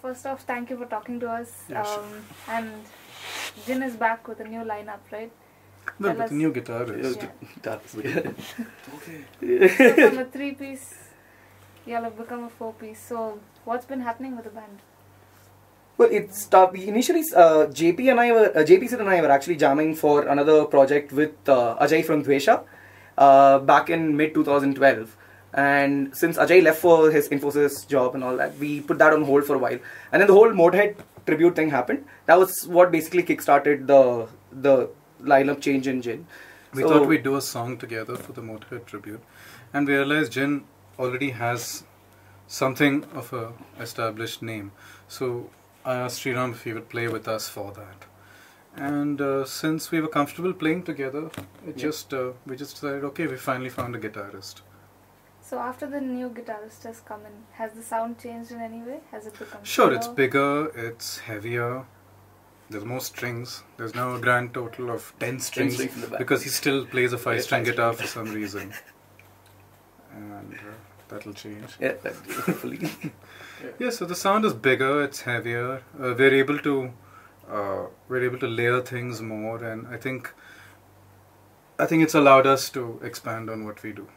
first off, thank you for talking to us. Yeah, sure. And Djinn is back with a new lineup, right? Well, Tell with us. a new guitarist. Yeah. Okay. So from a 3-piece, y'all have become a 4-piece. So what's been happening with the band? Well, initially JP Sid and I were actually jamming for another project with Ajay from Dvesha back in mid 2012. And since Ajay left for his Infosys job and all that, we put that on hold for a while. And then the whole Motorhead Tribute thing happened. That was what basically kickstarted the lineup change in Djinn. We thought we'd do a song together for the Motorhead Tribute, and we realized Djinn already has something of a established name. So I asked Sriram if he would play with us for that. And since we were comfortable playing together, we just decided, okay, we finally found a guitarist. So after the new guitarist has come in, has the sound changed in any way? Has it become Sure, slower? it's bigger, it's heavier, there's more strings. There's now a grand total of 10 strings in the back. because he still plays a 5-string guitar for some reason. And that'll change. Yeah, hopefully. Yeah, so the sound is bigger, it's heavier. We're able to layer things more, and I think it's allowed us to expand on what we do.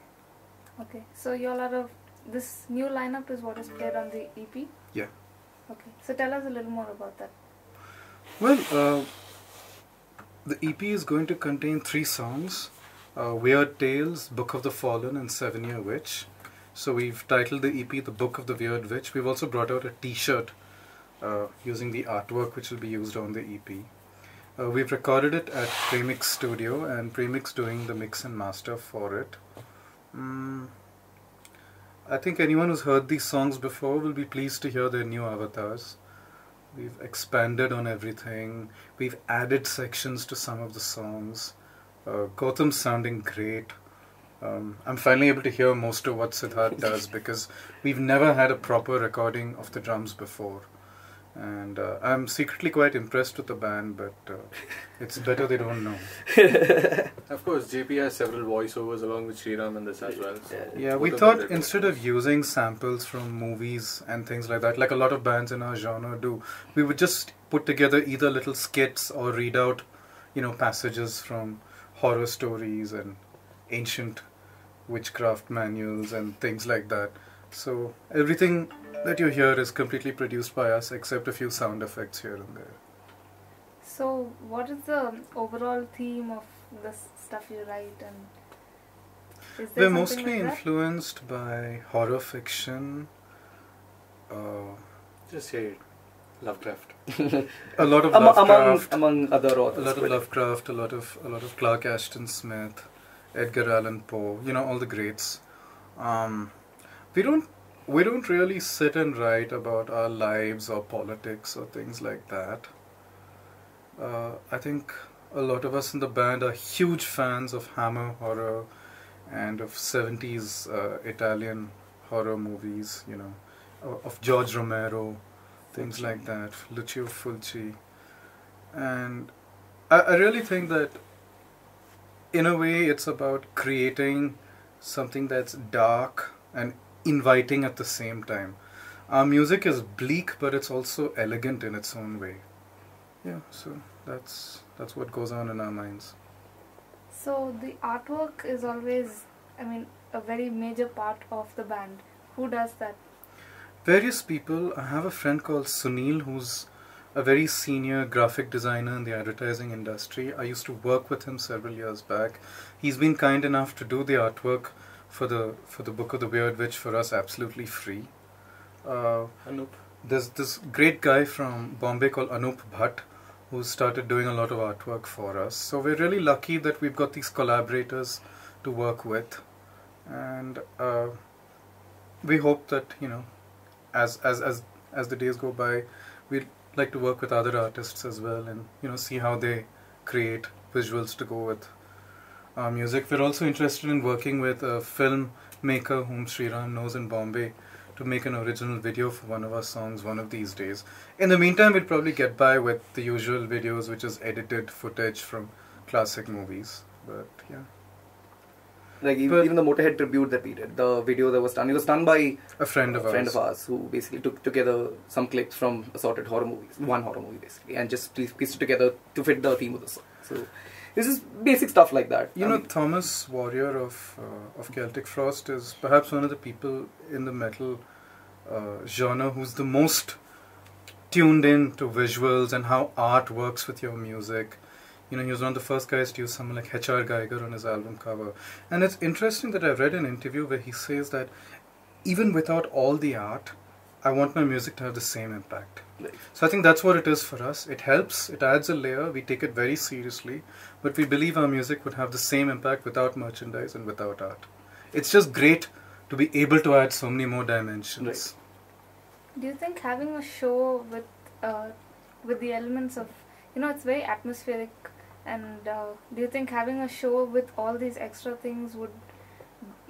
Okay, so y'all are this new lineup is what is played on the EP? Yeah. Okay, so tell us a little more about that. Well, the EP is going to contain 3 songs: Weird Tales, Book of the Fallen, and 7-Year Witch. So we've titled the EP The Book of the Weird Witch. We've also brought out a t-shirt using the artwork which will be used on the EP. We've recorded it at Premix Studio, and Premix doing the mix and master for it. I think anyone who's heard these songs before will be pleased to hear their new avatars. We've expanded on everything. We've added sections to some of the songs. Gautam's sounding great. I'm finally able to hear most of what Siddharth does because we've never had a proper recording of the drums before. And I'm secretly quite impressed with the band, but it's better they don't know. Of course, JP has several voiceovers along with Sriram in this as well. So Yeah, we thought instead of using samples from movies and things like that, like a lot of bands in our genre do, we would just put together either little skits or read out, passages from horror stories and ancient witchcraft manuals and things like that. So everything that you hear is completely produced by us except a few sound effects here and there. So what is the overall theme of the stuff you write, and is there We're something mostly like that? influenced by horror fiction, just say it. Lovecraft. a lot of Lovecraft, among other a authors. lot of Lovecraft, a lot of Clark Ashton Smith, Edgar Allan Poe, all the greats. We don't really sit and write about our lives or politics or things like that. I think a lot of us in the band are huge fans of Hammer horror and of 70s Italian horror movies, of George Romero, things like that, Lucio Fulci. And I really think that in a way it's about creating something that's dark and inviting at the same time. Our music is bleak, but it's also elegant in its own way. Yeah, so that's what goes on in our minds. So the artwork is always, a very major part of the band. Who does that? Various people. I have a friend called Sunil who's a very senior graphic designer in the advertising industry. I used to work with him several years back. He's been kind enough to do the artwork for the Book of the Weird Witch for us absolutely free. Anup. There's this great guy from Bombay called Anup Bhatt who started doing a lot of artwork for us. So we're really lucky that we've got these collaborators to work with, and we hope that as the days go by, we'd like to work with other artists as well, and see how they create visuals to go with our music. We're also interested in working with a filmmaker whom Sriram knows in Bombay to make an original video for one of our songs one of these days. In the meantime, we'll probably get by with the usual videos, which is edited footage from classic movies. But yeah. Like even the Motorhead Tribute that we did, the video that was done, it was done by a friend of ours who basically took together some clips from assorted horror movies, one horror movie basically, and just pieced it together to fit the theme of the song. So this is basic stuff like that. You know, Thomas Warrior of Celtic Frost is perhaps one of the people in the metal genre who's the most tuned in to visuals and how art works with your music. You know, he was one of the first guys to use someone like H.R. Geiger on his album cover. And it's interesting that I read an interview where he says that even without all the art, I want my music to have the same impact. Right. So I think that's what it is for us. It helps, it adds a layer, we take it very seriously, but we believe our music would have the same impact without merchandise and without art. It's just great to be able to add so many more dimensions. Right. Do you think having a show with the elements of, you know, it's very atmospheric, and do you think having a show with all these extra things would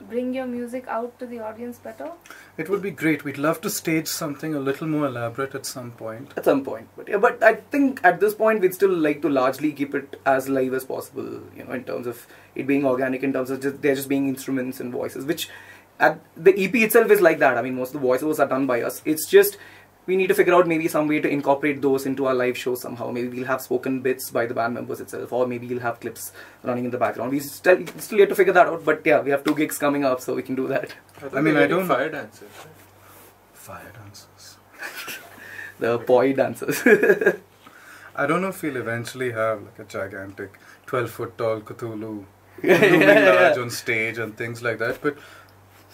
bring your music out to the audience better? It would be great. We'd love to stage something a little more elaborate at some point. At some point, but I think at this point we'd still like to largely keep it as live as possible. You know, in terms of it being organic, in terms of they're just being instruments and voices, which the EP itself is like that. I mean, most of the voiceovers are done by us. It's just we need to figure out maybe some way to incorporate those into our live show somehow. Maybe we'll have spoken bits by the band members itself, or maybe we'll have clips running in the background. We still yet to figure that out, but yeah, we have 2 gigs coming up, so we can do that. I mean, I don't fire dancers. Fire dancers. The poi dancers. I don't know if we'll eventually have like a gigantic 12-foot tall Cthulhu looming large on stage and things like that, but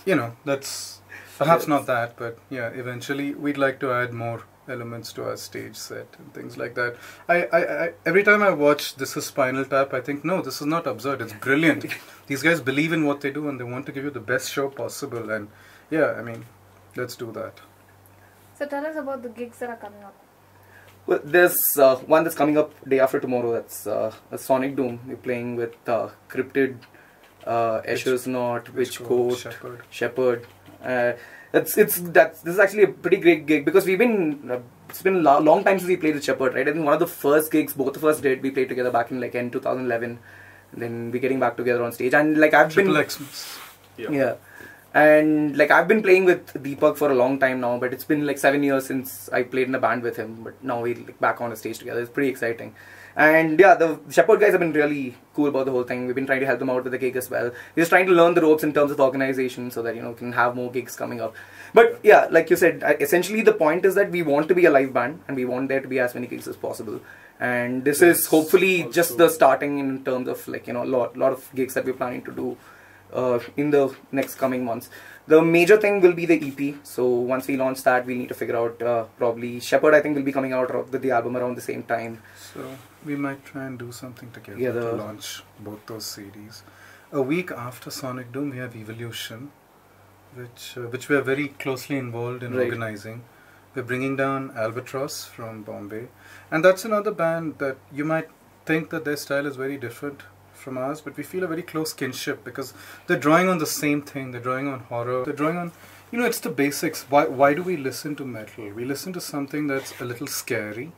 you know, that's perhaps not that, but yeah, eventually we'd like to add more elements to our stage set and things like that. I every time I watch This Is Spinal Tap, I think, no, this is not absurd, it's brilliant. These guys believe in what they do and they want to give you the best show possible, and yeah, I mean, let's do that. So tell us about the gigs that are coming up. Well, there's one that's coming up day after tomorrow. That's a Sonic Doom. We're playing with Cryptid, Escher's Knot, Witchcoat, Shepherd. This is actually a pretty great gig because we've been it's been a long time since we played with Shepherd, right? I think one of the first gigs both of us did, we played together back in like in 2011, and then we're getting back together on stage. And like I've been yeah. And like I've been playing with Deepak for a long time now, but it's been like 7 years since I played in a band with him. But now we're like back on the stage together. It's pretty exciting. And yeah, the Shepherd guys have been really cool about the whole thing. We've been trying to help them out with the gig as well. We're just trying to learn the ropes in terms of organization so that, you know, we can have more gigs coming up. But yeah, like you said, essentially the point is that we want to be a live band and we want there to be as many gigs as possible. And this is hopefully just the starting in terms of like, you know, a lot of gigs that we're planning to do in the next coming months. The major thing will be the EP. So once we launch that, we need to figure out probably Shepherd, I think, will be coming out with the album around the same time. So we might try and do something together to launch both those CDs. A week after Sonic Doom, we have Evolution, which we are very closely involved in organizing. We're bringing down Albatross from Bombay, and that's another band that you might think that their style is very different from ours, but we feel a very close kinship because they're drawing on the same thing. They're drawing on horror. They're drawing on, you know, it's the basics. Why do we listen to metal? We listen to something that's a little scary,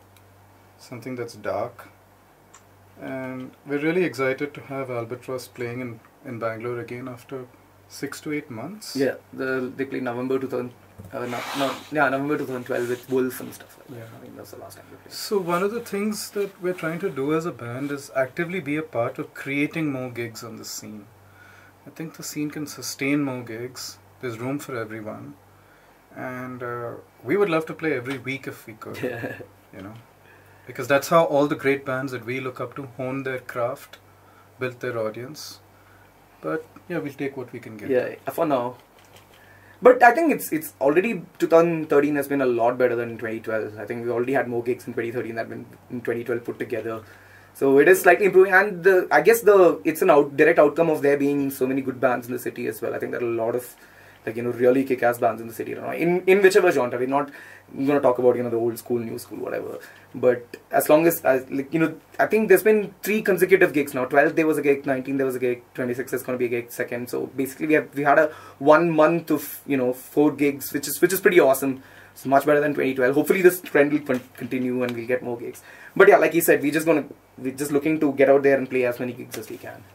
something that's dark, and we're really excited to have Albatross playing in Bangalore again after 6 to 8 months. Yeah, they played November 2012 with Wolf and stuff like that. Yeah. I mean, that's the last time they played. So one of the things that we're trying to do as a band is actively be a part of creating more gigs on the scene. I think the scene can sustain more gigs. There's room for everyone. And we would love to play every week if we could. Yeah. You know, because that's how all the great bands that we look up to honed their craft, built their audience. But yeah, we'll take what we can get. Yeah, for now. But I think it's already 2013 has been a lot better than 2012. I think we already had more gigs in 2013 than in 2012 put together. So it is slightly improving, and I guess it's an direct outcome of there being so many good bands in the city as well. I think there are a lot of like, you know, really kick-ass bands in the city right now, in whichever genre. We're not going to talk about, you know, the old school, new school, whatever. But as long as like, you know, I think there's been 3 consecutive gigs now. 12 there was a gig, 19 there was a gig, 26 is going to be a gig second. So basically we had a 1 month of, you know, 4 gigs, which is pretty awesome. It's much better than 2012. Hopefully this trend will continue and we'll get more gigs. But yeah, like you said, we're just looking to get out there and play as many gigs as we can.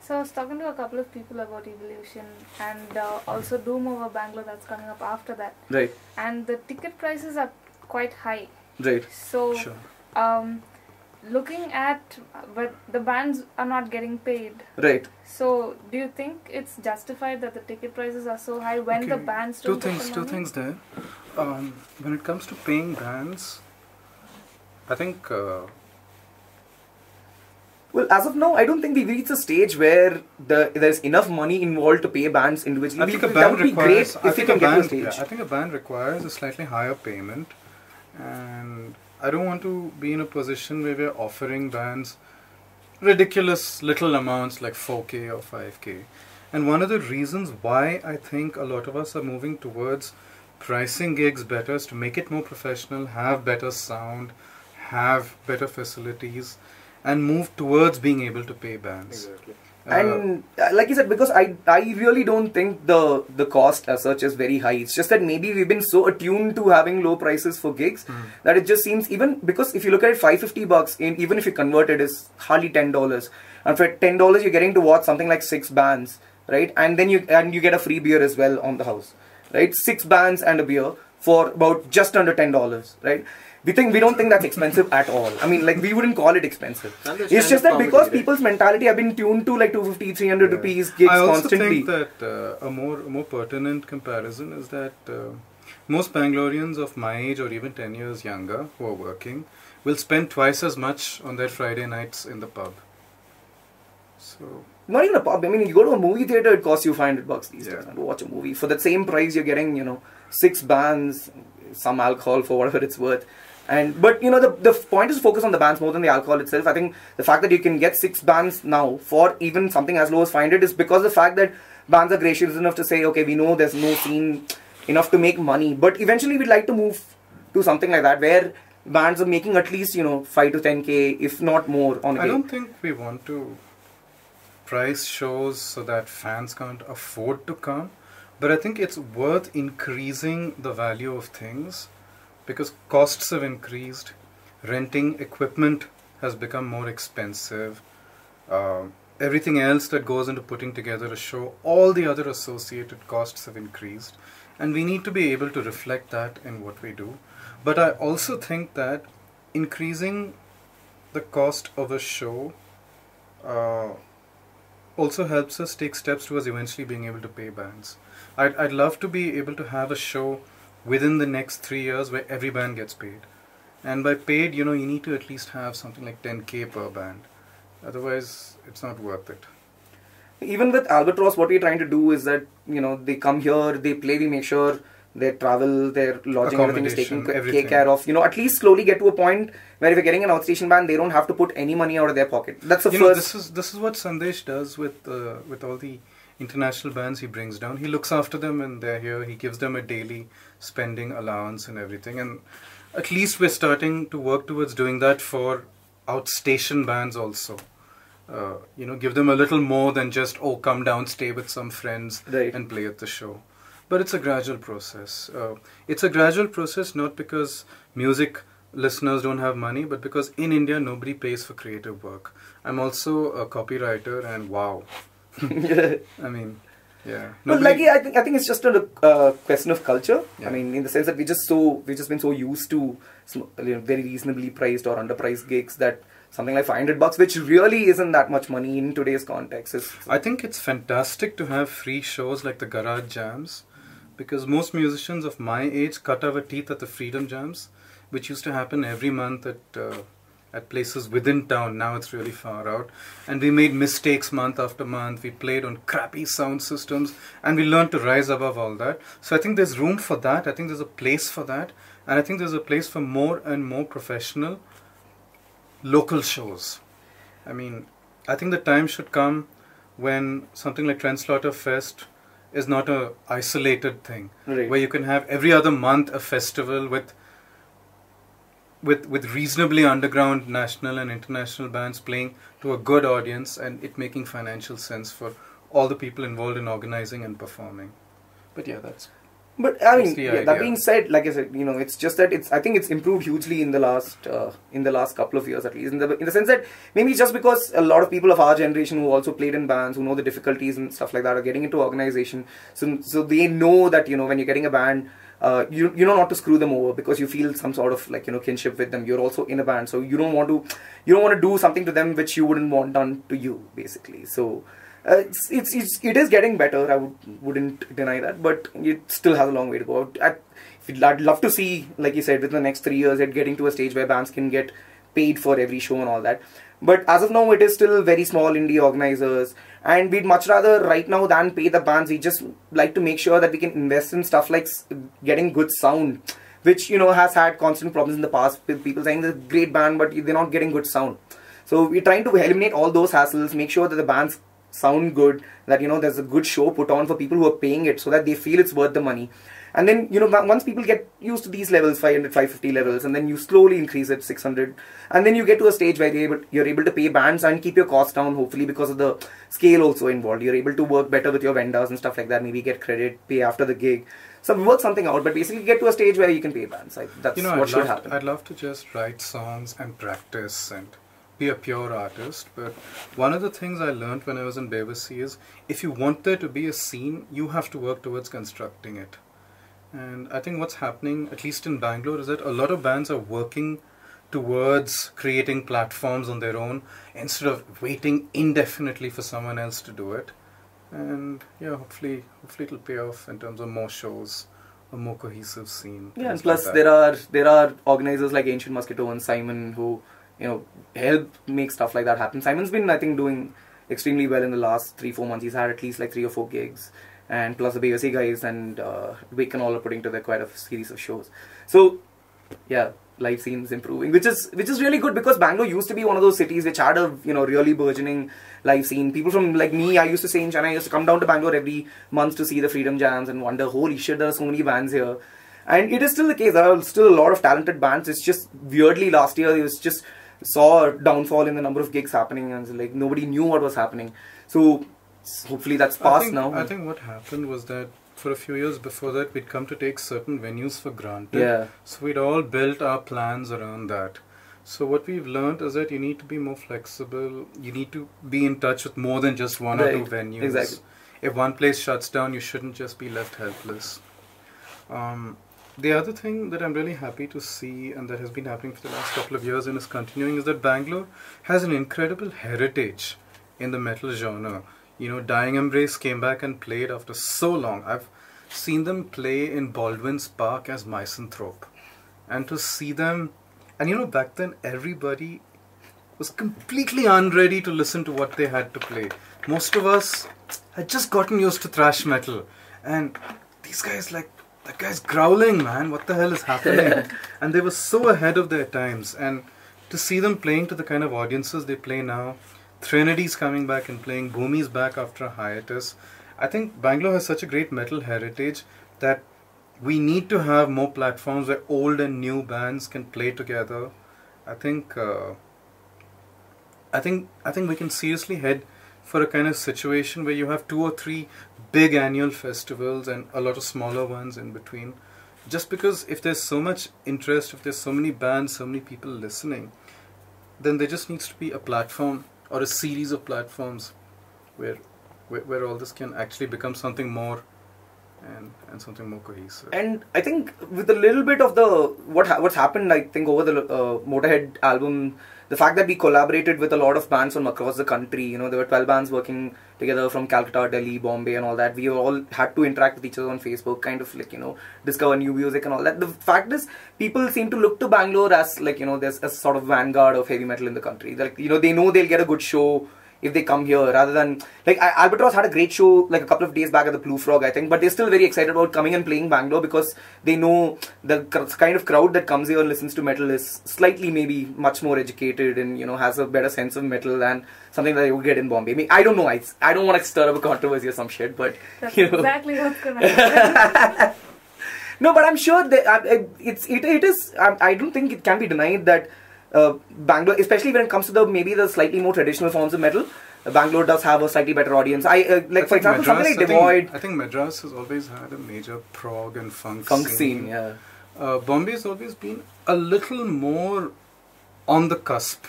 So I was talking to a couple of people about Evolution and also Doom over Bangalore that's coming up after that. Right. And the ticket prices are quite high. Right. So, Sure. looking at, but the bands are not getting paid. Right. So, do you think it's justified that the ticket prices are so high when the bands don't get the money? Two things there. When it comes to paying bands, I think. Well, as of now, I don't think we've reached a stage where there's enough money involved to pay bands individually. I think a that band would be requires. great if we can get to a stage. I think a band requires a slightly higher payment, and I don't want to be in a position where we're offering bands ridiculous little amounts like 4K or 5K. And one of the reasons why I think a lot of us are moving towards pricing gigs better is to make it more professional, have better sound, have better facilities, and move towards being able to pay bands. Exactly. And like you said, because I really don't think the cost as such is very high. It's just that maybe we've been so attuned to having low prices for gigs that it just seems, even because if you look at it, $550 even if you convert it, is hardly $10. And for $10 you're getting to watch something like 6 bands, right? And then you get a free beer as well on the house, right? 6 bands and a beer for about just under $10, right? We don't think that's expensive at all. I mean, like, we wouldn't call it expensive. It's just that because people's mentality have been tuned to like 250, 300 rupees gigs I also constantly. think that a more pertinent comparison is that most Bangaloreans of my age or even 10 years younger who are working will spend twice as much on their Friday nights in the pub. So Not even a pub. I mean, you go to a movie theater, it costs you $500 these days. Yeah. And to watch a movie for that same price, you're getting 6 bands, some alcohol for whatever it's worth. But the point is to focus on the bands more than the alcohol itself. I think the fact that you can get 6 bands now for even something as low as 500 is because of the fact that bands are gracious enough to say, okay, we know there's no scene enough to make money, but eventually we'd like to move to something like that where bands are making at least 5 to 10K, if not more, on a I day. don't think we want to price shows so that fans can't afford to come, but I think it's worth increasing the value of things because costs have increased, renting equipment has become more expensive, everything else that goes into putting together a show, all the other associated costs have increased, and we need to be able to reflect that in what we do. But I also think that increasing the cost of a show also helps us take steps towards eventually being able to pay bands. I'd love to be able to have a show within the next 3 years where every band gets paid. And by paid, you need to at least have something like 10K per band. Otherwise, it's not worth it. Even with Albatross, what we're trying to do is that, they come here, they play, we make sure their travel, their lodging, everything is taken care of. At least slowly get to a point where if you're getting an outstation band, they don't have to put any money out of their pocket. That's the first. This is what Sandesh does with all the international bands he brings down. He looks after them and they're here. He gives them a daily spending allowance and everything. And at least we're starting to work towards doing that for outstation bands also. Give them a little more than just, come down, stay with some friends and play at the show. But it's a gradual process. It's a gradual process not because music listeners don't have money, but because in India nobody pays for creative work. I'm also a copywriter and wow. I mean, yeah. Well, I think it's just a question of culture. Yeah. I mean, in the sense that we've just been so used to very reasonably priced or underpriced gigs that something like $500, which really isn't that much money in today's context. I think it's fantastic to have free shows like the Garage Jams, because most musicians of my age cut our teeth at the Freedom Jams, which used to happen every month at places within town. Now it's really far out. And we made mistakes month after month. We played on crappy sound systems and we learned to rise above all that. So I think there's room for that. I think there's a place for that. And I think there's a place for more and more professional local shows. I mean, I think the time should come when something like Trendslaughter Fest is not a isolated thing, where you can have every other month a festival with reasonably underground national and international bands playing to a good audience and it making financial sense for all the people involved in organizing and performing. But yeah, that's... But I That's mean, the yeah, that idea. being said, like I said, it's just that I think it's improved hugely in the last couple of years at least. In the sense that maybe just because a lot of people of our generation who also played in bands, who know the difficulties and stuff like that, are getting into organization. So they know that when you're getting a band, you know not to screw them over because you feel some sort of kinship with them. You're also in a band, so you don't want to do something to them which you wouldn't want done to you, basically. So. It is getting better. I wouldn't deny that, but it still has a long way to go. I'd love to see, like you said, within the next 3 years, it getting to a stage where bands can get paid for every show and all that. But as of now, it is still very small indie organizers, and we'd much rather right now than pay the bands. We just like to make sure that we can invest in stuff like getting good sound, which has had constant problems in the past with people saying they're a great band, but they're not getting good sound. So we're trying to eliminate all those hassles, make sure that the bands sound good, that there's a good show put on for people who are paying it so that they feel it's worth the money. And then once people get used to these levels, 500, 550 levels, and then you slowly increase it 600, and then you get to a stage where you're able to pay bands and keep your costs down, hopefully, because of the scale also involved. You're able to work better with your vendors and stuff like that, maybe get credit, pay after the gig. So work something out, but basically get to a stage where you can pay bands. That's what should happen. I'd love to just write songs and practice and be a pure artist, but one of the things I learned when I was in Bevasi is if you want there to be a scene, you have to work towards constructing it. And I think what's happening, at least in Bangalore, is that a lot of bands are working towards creating platforms on their own instead of waiting indefinitely for someone else to do it. And yeah, hopefully it'll pay off in terms of more shows, a more cohesive scene. Yeah, and plus there are organizers like Ancient Mosquito and Simon who help make stuff like that happen. Simon's been, I think, doing extremely well in the last 3-4 months. He's had at least like 3 or 4 gigs, and plus the BSA guys and Vic and all are putting together quite a series of shows. So yeah, live scene's improving, which is really good, because Bangalore used to be one of those cities which had a really burgeoning live scene. People from like me, I used to stay in Chennai, I used to come down to Bangalore every month to see the Freedom Jams and wonder, holy shit, there are so many bands here. And it is still the case. There are still a lot of talented bands. It's just weirdly last year it was just saw a downfall in the number of gigs happening, and like nobody knew what was happening. So hopefully that's past now. I think what happened was that for a few years before that, we'd come to take certain venues for granted. Yeah. So we'd all built our plans around that. So what we've learned is that you need to be more flexible. You need to be in touch with more than just one or two venues. Exactly. If one place shuts down, you shouldn't just be left helpless. The other thing that I'm really happy to see, and that has been happening for the last couple of years and is continuing, is that Bangalore has an incredible heritage in the metal genre. Dying Embrace came back and played after so long. I've seen them play in Baldwin's Park as Misanthrope. And to see them, and back then everybody was completely unready to listen to what they had to play. Most of us had just gotten used to thrash metal. And these guys that guy's growling, man, what the hell is happening? And they were so ahead of their times. And to see them playing to the kind of audiences they play now, Trinity's coming back and playing, Bhumi's back after a hiatus. I think Bangalore has such a great metal heritage that we need to have more platforms where old and new bands can play together. I think we can seriously head for a kind of situation where you have 2 or 3 big annual festivals and a lot of smaller ones in between. Just because if there's so much interest, if there's so many bands, so many people listening, then there just needs to be a platform or a series of platforms where all this can actually become something more and something more cohesive. And I think with a little bit of what's happened, I think over the Motorhead album, the fact that we collaborated with a lot of bands from across the country, there were 12 bands working together from Calcutta, Delhi, Bombay and all that. We all had to interact with each other on Facebook, kind of like, discover new music and all that. The fact is, people seem to look to Bangalore as like, there's a sort of vanguard of heavy metal in the country. Like, they know they'll get a good show if they come here, rather than like Albatross had a great show like a couple of days back at the Blue Frog, I think, but they're still very excited about coming and playing Bangalore because they know the kind of crowd that comes here and listens to metal is slightly maybe much more educated and has a better sense of metal than something that you would get in Bombay. I mean, I don't know, I don't want to stir up a controversy or some shit, but that's exactly what's gonna happen. No, but I'm sure that it is. I don't think it can be denied that Bangalore, especially when it comes to maybe the slightly more traditional forms of metal, Bangalore does have a slightly better audience. For example, Madras, something like Devoid. I think Madras has always had a major prog and funk Scene, yeah. Bombay has always been a little more on the cusp.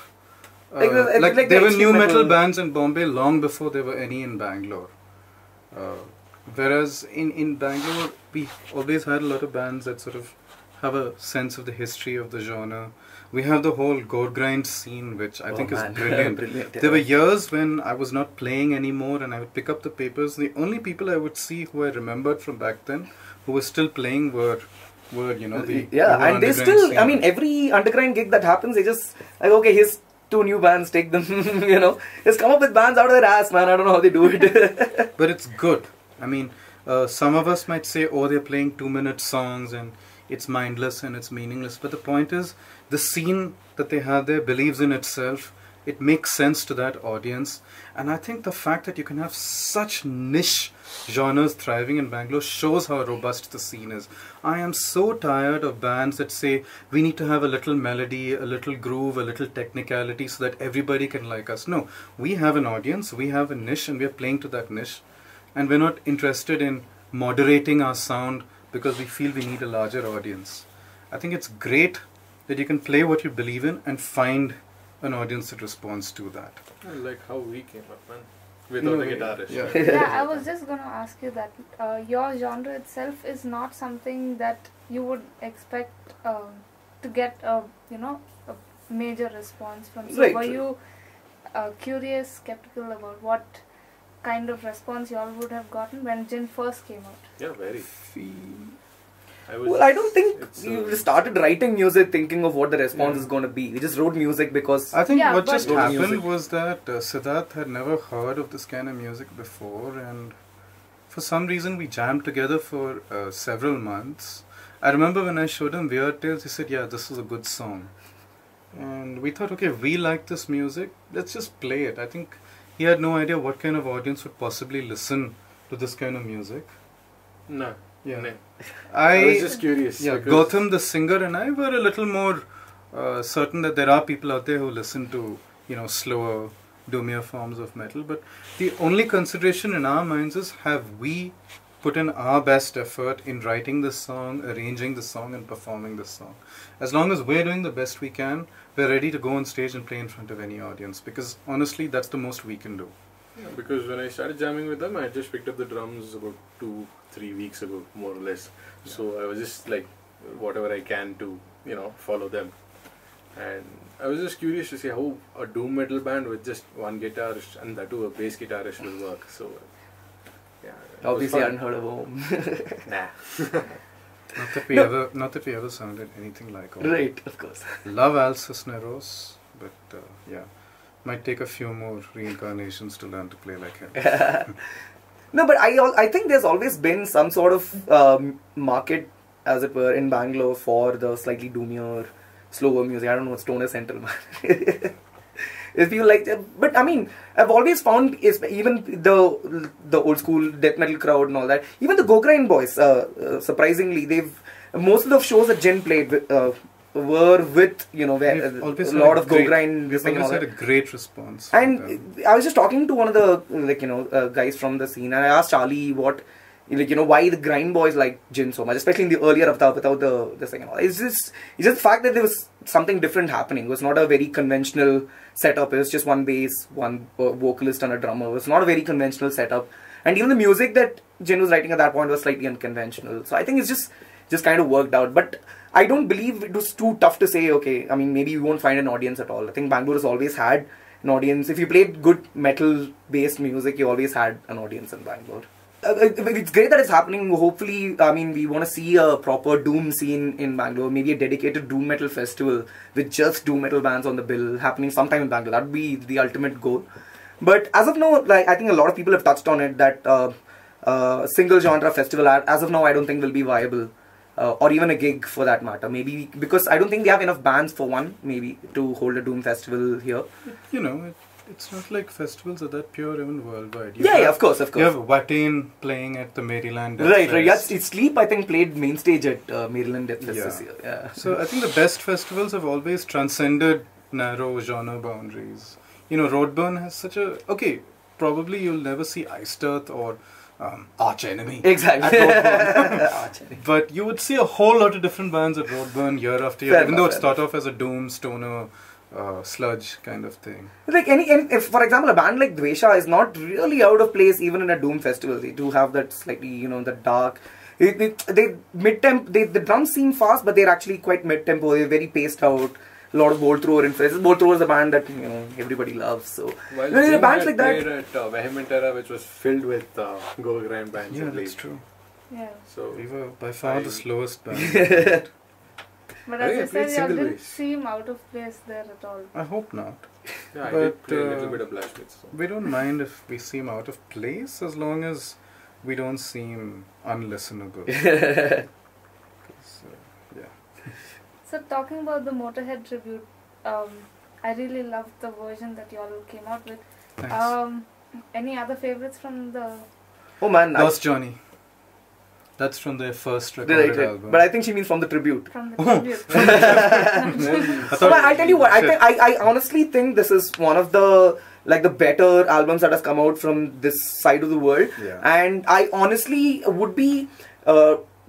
Like there were new metal bands in Bombay long before there were any in Bangalore. Whereas in Bangalore, we always had a lot of bands that sort of have a sense of the history of the genre. We have the whole gore grind scene, which I think is brilliant. Brilliant, yeah. There were years when I was not playing anymore and I would pick up the papers. The only people I would see who I remembered from back then who were still playing were the and they still, scene. I mean, every underground gig that happens, they just like, okay, here's 2 new bands, take them, just come up with bands out of their ass, man. I don't know how they do it. But it's good. I mean, some of us might say, oh, they're playing 2-minute songs and it's mindless and it's meaningless. But the point is, the scene that they have there believes in itself. It makes sense to that audience. And I think the fact that you can have such niche genres thriving in Bangalore shows how robust the scene is. I am so tired of bands that say, we need to have a little melody, a little groove, a little technicality so that everybody can like us. No, we have an audience, we have a niche and we are playing to that niche. And we're not interested in moderating our sound because we feel we need a larger audience. I think it's great that you can play what you believe in and find an audience that responds to that. I like how we came up, man. Without a guitarist. Yeah, I was just going to ask you that your genre itself is not something that you would expect to get a major response from. So were you curious, skeptical about what kind of response you all would have gotten when Djinn first came out? Yeah, very. I don't think you started writing music thinking of what the response is going to be. We just wrote music because... I think what just happened was that Siddharth had never heard of this kind of music before, and for some reason we jammed together for several months. I remember when I showed him Weird Tales, he said, yeah, this is a good song. And we thought, okay, we like this music, let's just play it. I think he had no idea what kind of audience would possibly listen to this kind of music. No. Yeah. No. I was just curious. Yeah, Gautam the singer and I were a little more certain that there are people out there who listen to, slower, doomier forms of metal. But the only consideration in our minds is, have we put in our best effort in writing this song, arranging the song and performing this song? As long as we're doing the best we can, we're ready to go on stage and play in front of any audience. Because honestly, that's the most we can do. Yeah, because when I started jamming with them, I just picked up the drums about 2-3 weeks ago, more or less. Yeah. So I was just like, whatever I can to, follow them. And I was just curious to see how a doom metal band with just one guitarist and that too a bass guitarist will work. So, yeah. Obviously, I hadn't heard of home. Nah. Not that we ever sounded anything like home. Right, of course. Love Al Cisneros, but yeah. Might take a few more reincarnations to learn to play like him. No, but I think there's always been some sort of market, as it were, in Bangalore for the slightly doomier, slower music. I don't know, Stoner Central, man. If you like, but I mean, I've always found even the old school death metal crowd and all that. Even the Go Grind boys, surprisingly, most of the shows that Djinn played were with a lot of Go Grind. We've always had a great response. And I was just talking to one of the guys from the scene, and I asked Charlie why the grind boys like Djinn so much, especially in the earlier Avatar without the second. It's just the fact that there was something different happening. It was not a very conventional setup. It was just one bass, one vocalist and a drummer. It was not a very conventional setup. And even the music that Djinn was writing at that point was slightly unconventional. So I think it's just kind of worked out. But I don't believe it was too tough to say, okay, I mean, maybe you won't find an audience at all. I think Bangalore has always had an audience. If you played good metal-based music, you always had an audience in Bangalore. It's great that it's happening. Hopefully, I mean, we want to see a proper doom scene in Bangalore. Maybe a dedicated doom metal festival with just doom metal bands on the bill happening sometime in Bangalore. That would be the ultimate goal. But as of now, I think a lot of people have touched on it, that single genre festival, as of now, I don't think will be viable. Or even a gig for that matter. Maybe because I don't think they have enough bands for one, maybe, to hold a doom festival here. It's not like festivals are that pure even worldwide. Yeah, of course. You have Watain playing at the Maryland Death Right. Fest. Yeah, Sleep, I think, played main stage at Maryland Death Fest this year. Yeah. So I think the best festivals have always transcended narrow genre boundaries. Roadburn has such a... Okay, probably you'll never see Iced Earth or Arch Enemy. Exactly. Arch Enemy. But you would see a whole lot of different bands at Roadburn year after year, even though it started off as a doom, stoner, sludge kind of thing. Like if, for example, a band like Dvesha is not really out of place even in a doom festival. They do have that slightly, the dark... They mid-tempo, the drums seem fast, but they're actually quite mid-tempo. They're very paced out. A lot of Bolt Thrower influences. Bolt Thrower is a band that everybody loves. So while bands like that at Vehement Era, which was filled with go grind bands. Yeah, that's true. Yeah. So we were by far the slowest band. But as you said, you didn't seem out of place there at all. I hope not. Yeah, I did play a little bit of Blashwitz. So. We don't mind if we seem out of place as long as we don't seem unlistenable. So talking about the Motorhead Tribute, I really loved the version that you all came out with. Thanks. Any other favorites from the... Oh man, Lost Johnny. That's from their first recorded album. But I think she means from the tribute. From the tribute. I'll tell you what, I honestly think this is one of the better albums that has come out from this side of the world. Yeah. And I honestly would be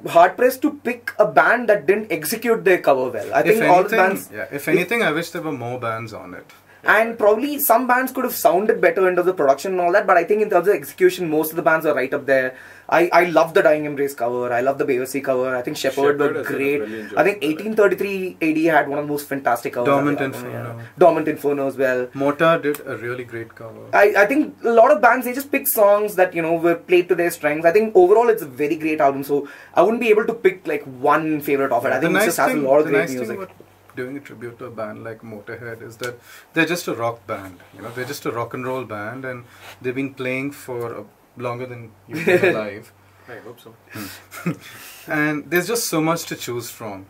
hard pressed to pick a band that didn't execute their cover well. I think all the bands... Yeah, if anything, I wish there were more bands on it. And probably some bands could have sounded better into the production and all that, but I think in terms of execution, most of the bands are right up there. I love the Dying Embrace cover. I love the Beyoncé cover. I think Shepherd were great. I think 1833 AD had one of the most fantastic covers. Dormant Inferno. Yeah. Dormant Inferno as well. Mortar did a really great cover. I think a lot of bands, they just pick songs that, were played to their strengths. I think overall it's a very great album. So I wouldn't be able to pick like one favorite of it. I think it just has a lot of great music. Doing a tribute to a band like Motorhead is that they're just a rock band. They're just a rock and roll band, and they've been playing for longer than you've been alive. I hope so. And there's just so much to choose from.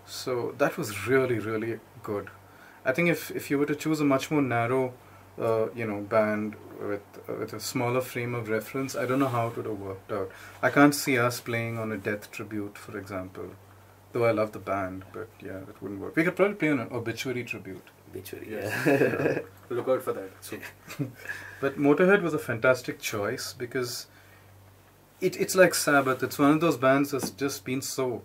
So that was really, really good. I think if you were to choose a much more narrow, band with a smaller frame of reference, I don't know how it would have worked out. I can't see us playing on a death tribute, for example. Though I love the band, but yeah, it wouldn't work. We could probably play on an obituary tribute. Obituary, yeah. Look out for that. So. But Motorhead was a fantastic choice because it's like Sabbath. It's one of those bands that's just been so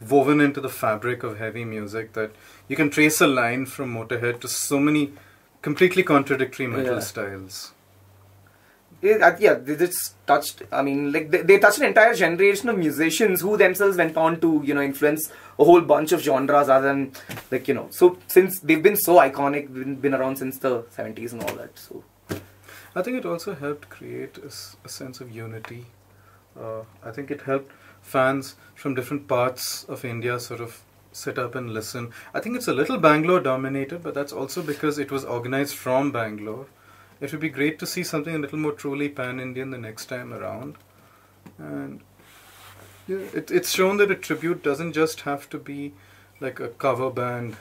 woven into the fabric of heavy music that you can trace a line from Motorhead to so many completely contradictory metal styles. Yeah, they just touched, they touched an entire generation of musicians who themselves went on to, influence a whole bunch of genres other than, so since they've been so iconic, been around since the 70s and all that, so. I think it also helped create a sense of unity. I think it helped fans from different parts of India sort of sit up and listen. I think it's a little Bangalore dominated, but that's also because it was organized from Bangalore. It would be great to see something a little more truly pan-Indian the next time around. And yeah, it's shown that a tribute doesn't just have to be like a cover band,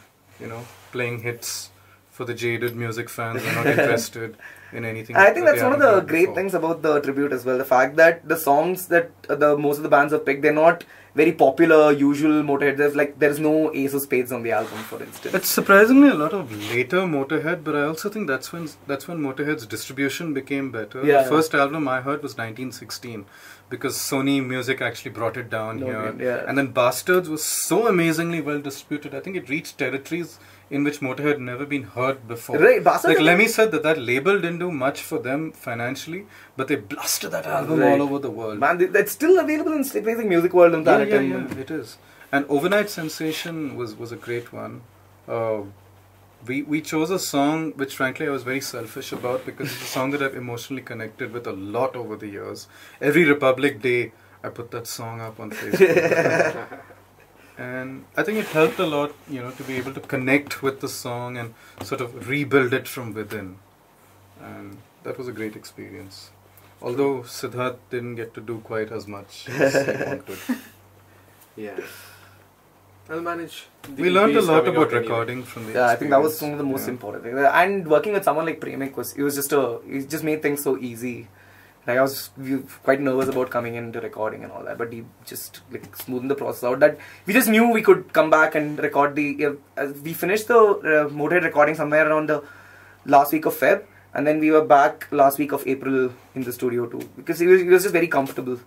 playing hits for the jaded music fans who are not interested in anything. I think that's one of the great things about the tribute as well. The fact that the songs that most of the bands have picked, they're not very popular, usual Motorhead. There's no Ace of Spades on the album, for instance. It's surprisingly a lot of later Motorhead, but I also think that's when Motorhead's distribution became better. Yeah. The first album I heard was 1916 because Sony Music actually brought it down here. Yeah. And then Bastards was so amazingly well distributed. I think it reached territories in which Motorhead had never been heard before. Right, Bastards. Lemmy said that label didn't do much for them financially, but they blasted that album all over the world. Man, that's still available in Basic Music World and that. Yeah, it is. And Overnight Sensation was a great one. We chose a song which frankly I was very selfish about because it's a song that I've emotionally connected with a lot over the years. Every Republic Day I put that song up on Facebook. And I think it helped a lot, to be able to connect with the song and sort of rebuild it from within. And that was a great experience. Although Siddharth didn't get to do quite as much as he wanted. Yeah. I'll manage. We learned a lot about recording from the experience. I think that was one of the most important things. And working with someone like Premik it just made things so easy. I was quite nervous about coming into recording and all that, but he just smoothened the process out. That we just knew we could come back and record we finished the Motorhead recording somewhere around the last week of Feb, and then we were back last week of April in the studio too, because it was just very comfortable.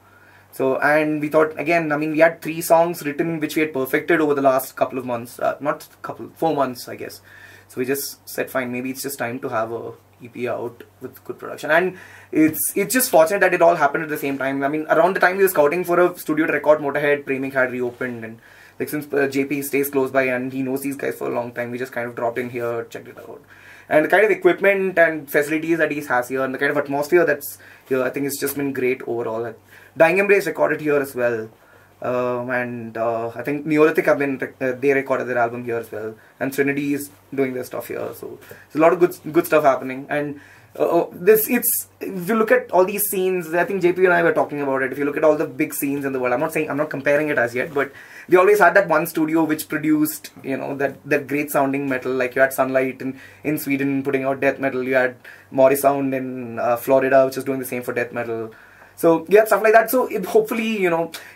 So, and we thought, again, I mean, we had 3 songs written which we had perfected over the last couple of months, 4 months, I guess. So we just said, fine, maybe it's just time to have a EP out with good production. And it's just fortunate that it all happened at the same time. I mean, around the time we were scouting for a studio to record Motorhead, Premic had reopened, and like since JP stays close by and he knows these guys for a long time, we just kind of dropped in here, checked it out. And the kind of equipment and facilities that he has here, and the kind of atmosphere that's here, I think it's just been great overall. Dying Embrace recorded here as well. I think Neolithic they recorded their album here as well, and Trinity is doing their stuff here. So there's a lot of good stuff happening. And if you look at all these scenes, I think JP and I were talking about it. If you look at all the big scenes in the world, I'm not comparing it as yet, but they always had that one studio which produced, that great sounding metal. Like you had Sunlight in Sweden putting out death metal. You had Morrisound in Florida, which is doing the same for death metal. So yeah, stuff like that. So hopefully,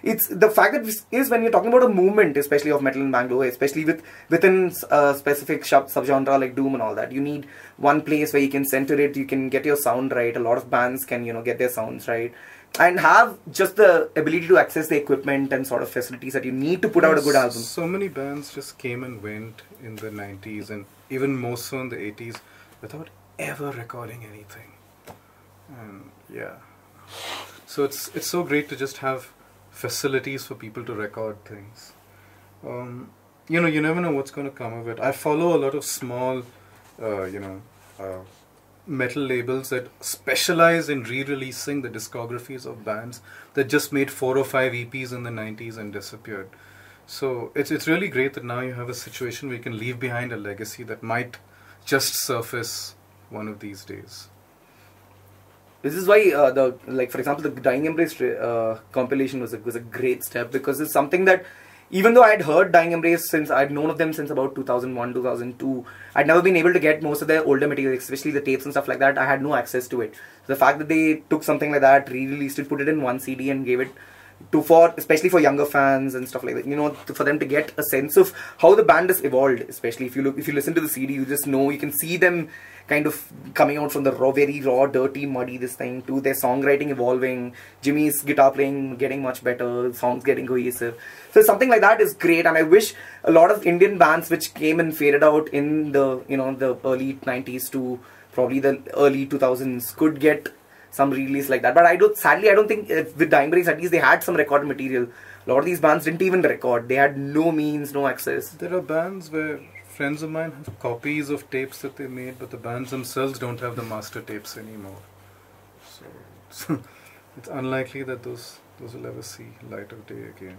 it's the fact that is when you're talking about a movement, especially of metal in Bangalore, especially within a specific subgenre like doom and all that, you need one place where you can center it, you can get your sound right. A lot of bands can, get their sounds right, and have just the ability to access the equipment and sort of facilities that you need to put out a good album. So many bands just came and went in the 90s and even more so in the 80s without ever recording anything. And yeah. So it's so great to just have facilities for people to record things. You never know what's going to come of it. I follow a lot of small, metal labels that specialize in re-releasing the discographies of bands that just made 4 or 5 EPs in the 90s and disappeared. So it's really great that now you have a situation where you can leave behind a legacy that might just surface one of these days. This is why for example, the Dying Embrace compilation was a great step, because it's something that, even though I had heard Dying Embrace since I'd known of them since about 2001, 2002, I'd never been able to get most of their older material, especially the tapes and stuff like that. I had no access to it. So the fact that they took something like that, re-released it, put it in one CD and gave it especially for younger fans and stuff like that, for them to get a sense of how the band has evolved. Especially if you listen to the CD, you just know, you can see them kind of coming out from the very raw, dirty, muddy this thing to their songwriting evolving, Jimmy's guitar playing getting much better, songs getting cohesive. So something like that is great, and I wish a lot of Indian bands which came and faded out in the the early 90s to probably the early 2000s could get some release like that. But sadly I don't think with Dying Embrace at least they had some recorded material. A lot of these bands didn't even record. They had no means, no access. There are bands where friends of mine have copies of tapes that they made, but the bands themselves don't have the master tapes anymore. So it's unlikely that those will ever see light of day again.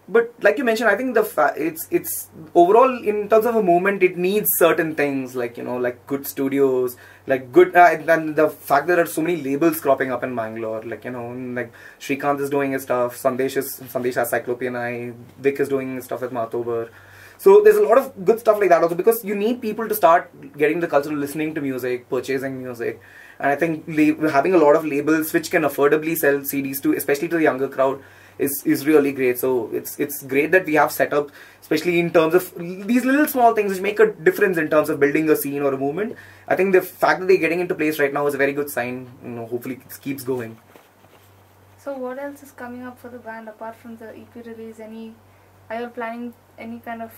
But like you mentioned, I think it's overall in terms of a movement, it needs certain things like like good studios, like good and the fact that there are so many labels cropping up in Bangalore, like like Srikanth is doing his stuff, Sandesh has Cyclopean Eye, Vic is doing his stuff with Matobar. So there's a lot of good stuff like that also, because you need people to start getting the culture of listening to music, purchasing music. And I think having a lot of labels which can affordably sell CDs to, especially to the younger crowd, is really great. So it's great that we have set up, especially in terms of these little small things which make a difference in terms of building a scene or a movement. I think the fact that they're getting into place right now is a very good sign. Hopefully it keeps going. So what else is coming up for the band apart from the EP release? Are you planning any kind of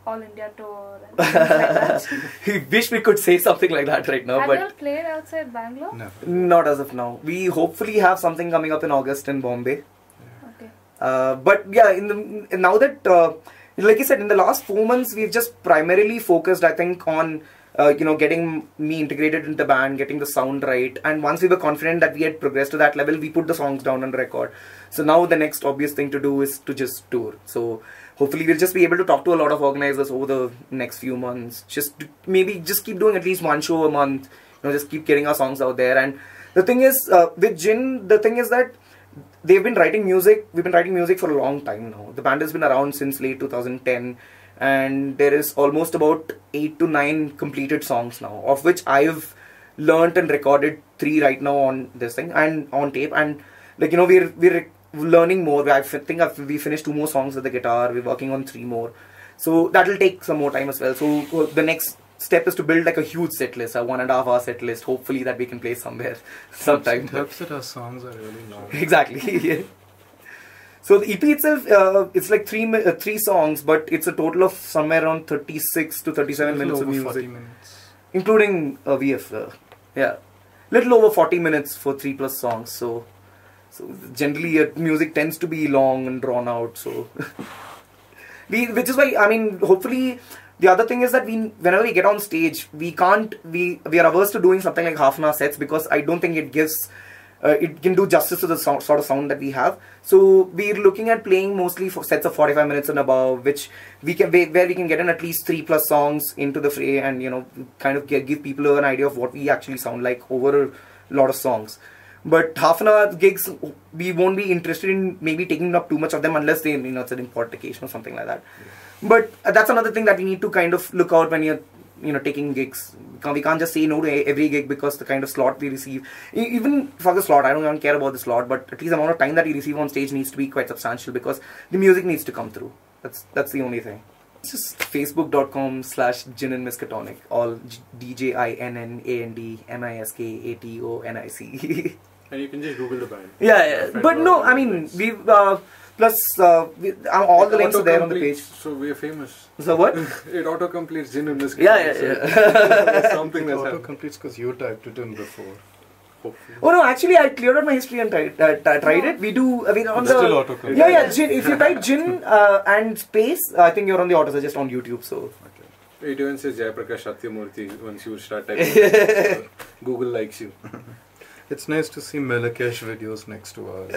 all India tour and things like that? We wish we could say something like that right now. Have but you all played outside Bangalore? No. Not as of now. We hopefully have something coming up in August in Bombay. Okay. But yeah, now that like you said, in the last 4 months we've just primarily focused, I think, on getting me integrated into the band, getting the sound right, and once we were confident that we had progressed to that level, we put the songs down on record. So now the next obvious thing to do is to just tour. So hopefully we'll just be able to talk to a lot of organizers over the next few months. Maybe just keep doing at least one show a month. Just keep getting our songs out there. And the thing is, with Djinn, the thing is that they've been writing music. We've been writing music for a long time now. The band has been around since late 2010. And there is almost about 8 to 9 completed songs now, of which I've learnt and recorded 3 right now on this thing and on tape. And we're learning more. We finished 2 more songs with the guitar. We're working on 3 more. So that'll take some more time as well. So the next step is to build like a huge set list, a 1.5 hour set list, hopefully that we can play somewhere sometime. It helps that our songs are really long. Exactly. Yeah. So the EP itself, it's like three songs, but it's a total of somewhere around 36 to 37 minutes of music, 40 minutes. including VF. Yeah, little over 40 minutes for 3+ songs. So generally, music tends to be long and drawn out. So, which is why, I mean, hopefully. The other thing is that whenever we get on stage, we are averse to doing something like half an hour sets, because I don't think it gives, it can do justice to the sort of sound that we have. So we're looking at playing mostly for sets of 45 minutes and above, which where we can get in at least 3+ songs into the fray, and kind of give people an idea of what we actually sound like over a lot of songs. But half an hour gigs, we won't be interested in maybe taking up too much of them unless they, it's an important occasion or something like that. Yeah. But that's another thing that we need to kind of look out when you're, taking gigs. We can't just say no to every gig, because the kind of slot we receive, even for the slot, I don't even care about the slot, but at least the amount of time that you receive on stage needs to be quite substantial, because the music needs to come through. That's the only thing. It's just facebook.com/Djinn and Miskatonic, all DJINNANDMISKATONIC. And you can just Google the band. Yeah. But no, I mean, we've all the links are there on the page. So we are famous. So what? It auto-completes Djinn and Miskatonic. Yeah. Something that's happened. Auto-completes because you typed it in before. Hopefully. Oh no, actually I cleared out my history and tried it. We do, I mean, on It's the... still auto-complete. Yeah, Djinn, if you type Djinn and space, I think you're on the auto-suggest on YouTube, so... Okay. It even says Jayaprakash Satyamurthy once you start typing. Google likes you. It's nice to see Melikesh videos next to ours.